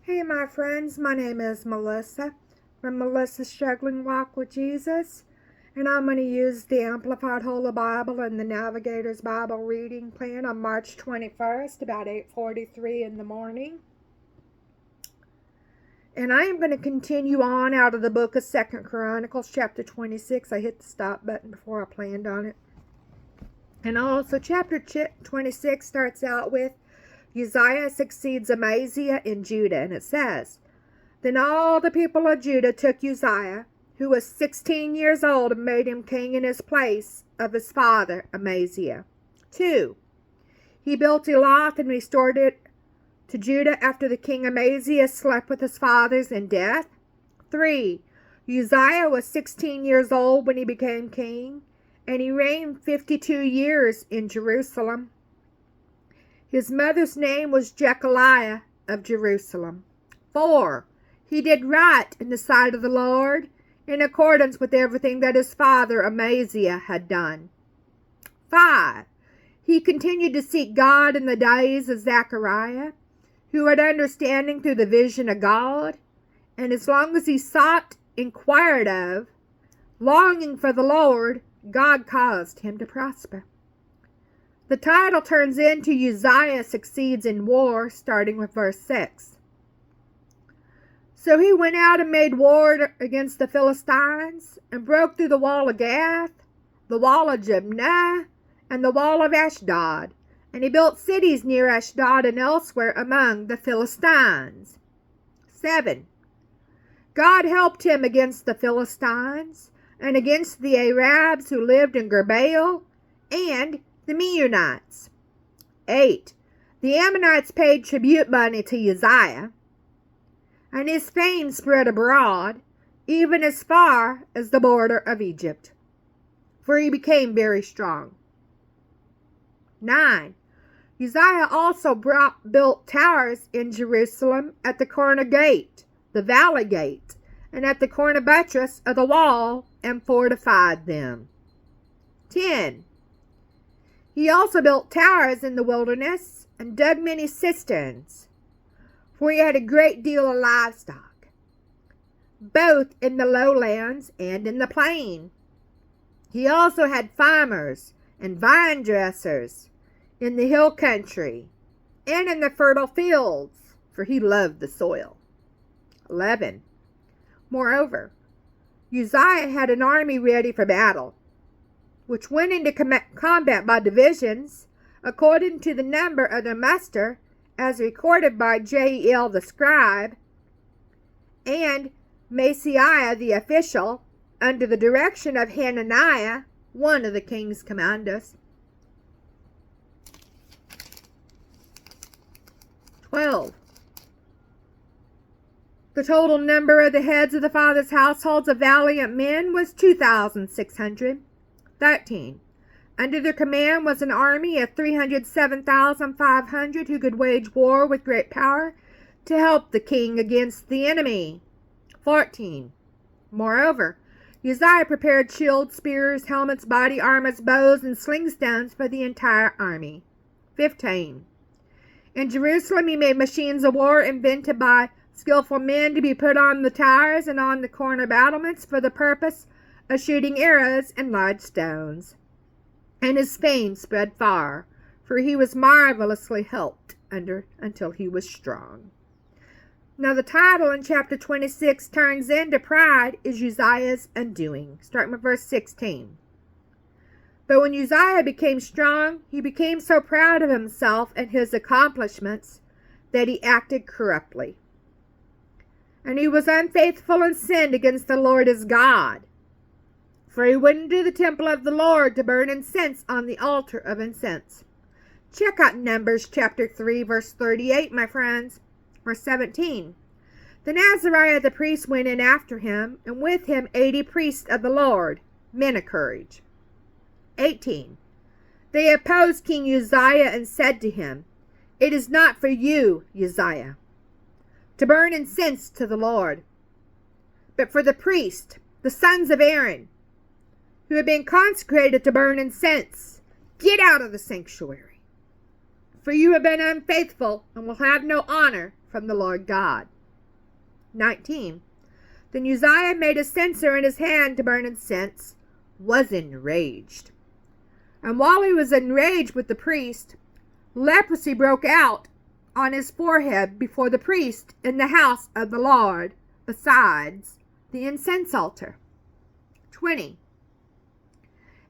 Hey, my friends, my name is Melissa from Melissa's Struggling Walk with Jesus, and I'm going to use the Amplified Holy Bible and the Navigator's Bible reading plan on March 21st, about 8:43 in the morning. And I am going to continue on out of the book of 2 Chronicles, chapter 26. I hit the stop button before I planned on it. And also, chapter 26 starts out with Uzziah succeeds Amaziah in Judah, and it says, Then all the people of Judah took Uzziah, who was 16 years old, and made him king in his place of his father Amaziah. 2. He built Elath and restored it to Judah after the king Amaziah slept with his fathers in death. 3. Uzziah was 16 years old when he became king, and he reigned 52 years in Jerusalem. His mother's name was Jechaliah of Jerusalem. 4. He did right in the sight of the Lord, in accordance with everything that his father Amaziah had done. 5. He continued to seek God in the days of Zechariah, who had understanding through the vision of God, and as long as he sought, inquired of, longing for the Lord, God caused him to prosper. The title turns into Uzziah succeeds in war, starting with verse 6. So he went out and made war against the Philistines, and broke through the wall of Gath, the wall of Jabneh, and the wall of Ashdod. And he built cities near Ashdod and elsewhere among the Philistines. 7. God helped him against the Philistines, and against the Arabs who lived in Gerbaal, and the Meunites. 8. The Ammonites paid tribute money to Uzziah, and his fame spread abroad, even as far as the border of Egypt, for he became very strong. 9. Uzziah also built towers in Jerusalem at the corner gate, the valley gate, and at the corner buttress of the wall, and fortified them. 10. He also built towers in the wilderness, and dug many cisterns, for he had a great deal of livestock, both in the lowlands and in the plain. He also had farmers and vine dressers in the hill country, and in the fertile fields, for he loved the soil. 11. Moreover, Uzziah had an army ready for battle, which went into combat by divisions, according to the number of their muster, as recorded by Jehiel the scribe, and Maaseiah the official, under the direction of Hananiah, one of the king's commanders. 12. The total number of the heads of the fathers' households of valiant men was 2,600. 13. Under their command was an army of 307,500 who could wage war with great power to help the king against the enemy. 14. Moreover, Uzziah prepared shields, spears, helmets, body armors, bows, and sling stones for the entire army. 15. In Jerusalem he made machines of war invented by skillful men to be put on the towers and on the corner battlements for the purpose of shooting arrows and large stones. And his fame spread far, for he was marvelously helped until he was strong. Now the title in chapter 26 turns into Pride is Uzziah's undoing, starting with verse 16. But when Uzziah became strong, he became so proud of himself and his accomplishments that he acted corruptly. And he was unfaithful and sinned against the Lord his God. For he went into the temple of the Lord to burn incense on the altar of incense. Check out Numbers chapter 3, verse 38, my friends. Verse 17. Then Azariah the priest went in after him, and with him 80 priests of the Lord, men of courage. 18. They opposed King Uzziah and said to him, It is not for you, Uzziah, to burn incense to the Lord, but for the priest, the sons of Aaron, who have been consecrated to burn incense. Get out of the sanctuary, for you have been unfaithful and will have no honor from the Lord God. 19. Then Uzziah made a censer in his hand to burn incense, was enraged. And while he was enraged with the priest, leprosy broke out on his forehead before the priest in the house of the Lord, besides the incense altar. 20.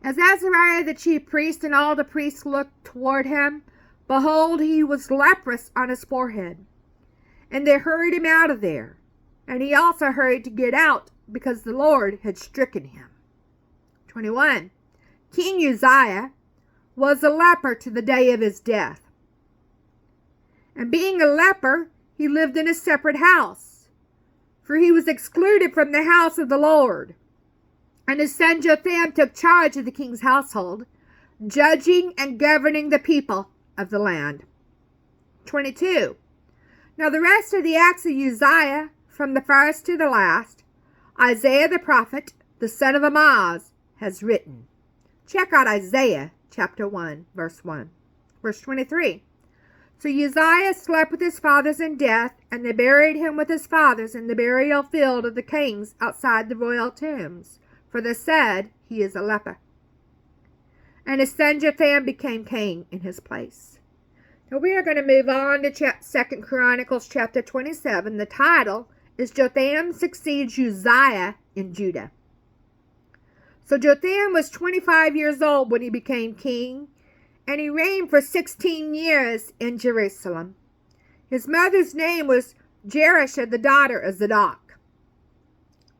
As Azariah the chief priest and all the priests looked toward him, behold, he was leprous on his forehead. And they hurried him out of there. And he also hurried to get out, because the Lord had stricken him. 21. King Uzziah was a leper to the day of his death. And being a leper, he lived in a separate house, for he was excluded from the house of the Lord. And his son Jotham took charge of the king's household, judging and governing the people of the land. 22. Now the rest of the acts of Uzziah, from the first to the last, Isaiah the prophet, the son of Amoz, has written. Check out Isaiah chapter 1, verse 1. Verse 23. So Uzziah slept with his fathers in death, and they buried him with his fathers in the burial field of the kings outside the royal tombs, for they said, he is a leper. And his son Jotham became king in his place. Now we are going to move on to 2 Chronicles chapter 27. The title is Jotham succeeds Uzziah in Judah. So Jotham was 25 years old when he became king, and he reigned for 16 years in Jerusalem. His mother's name was Jerushah, the daughter of Zadok.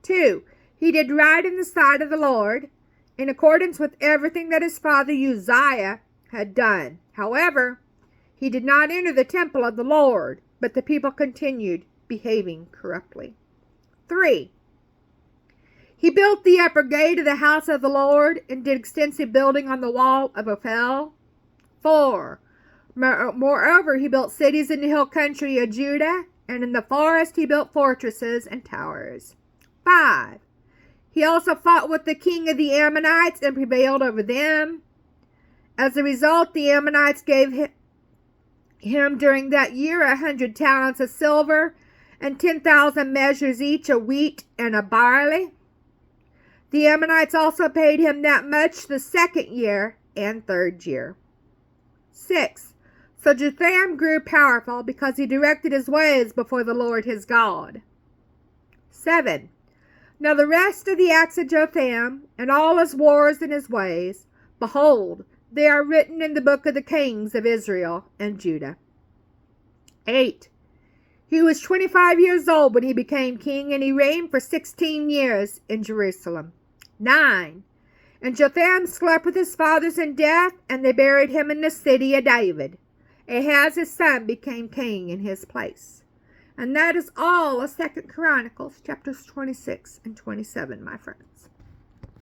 2. He did right in the sight of the Lord, in accordance with everything that his father Uzziah had done. However, he did not enter the temple of the Lord, but the people continued behaving corruptly. 3. He built the upper gate of the house of the Lord and did extensive building on the wall of Ophel. 4. Moreover, he built cities in the hill country of Judah, and in the forest he built fortresses and towers. 5. He also fought with the king of the Ammonites and prevailed over them. As a result, the Ammonites gave him during that year 100 talents of silver and 10,000 measures each of wheat and of barley. The Ammonites also paid him that much the second year and third year. 6. So Jotham grew powerful because he directed his ways before the Lord his God. 7. Now the rest of the acts of Jotham, and all his wars and his ways, behold, they are written in the book of the kings of Israel and Judah. 8. He was 25 years old when he became king, and he reigned for 16 years in Jerusalem. 9. And Jotham slept with his fathers in death, and they buried him in the city of David. Ahaz his son became king in his place. And that is all of 2 Chronicles chapters 26 and 27, my friends.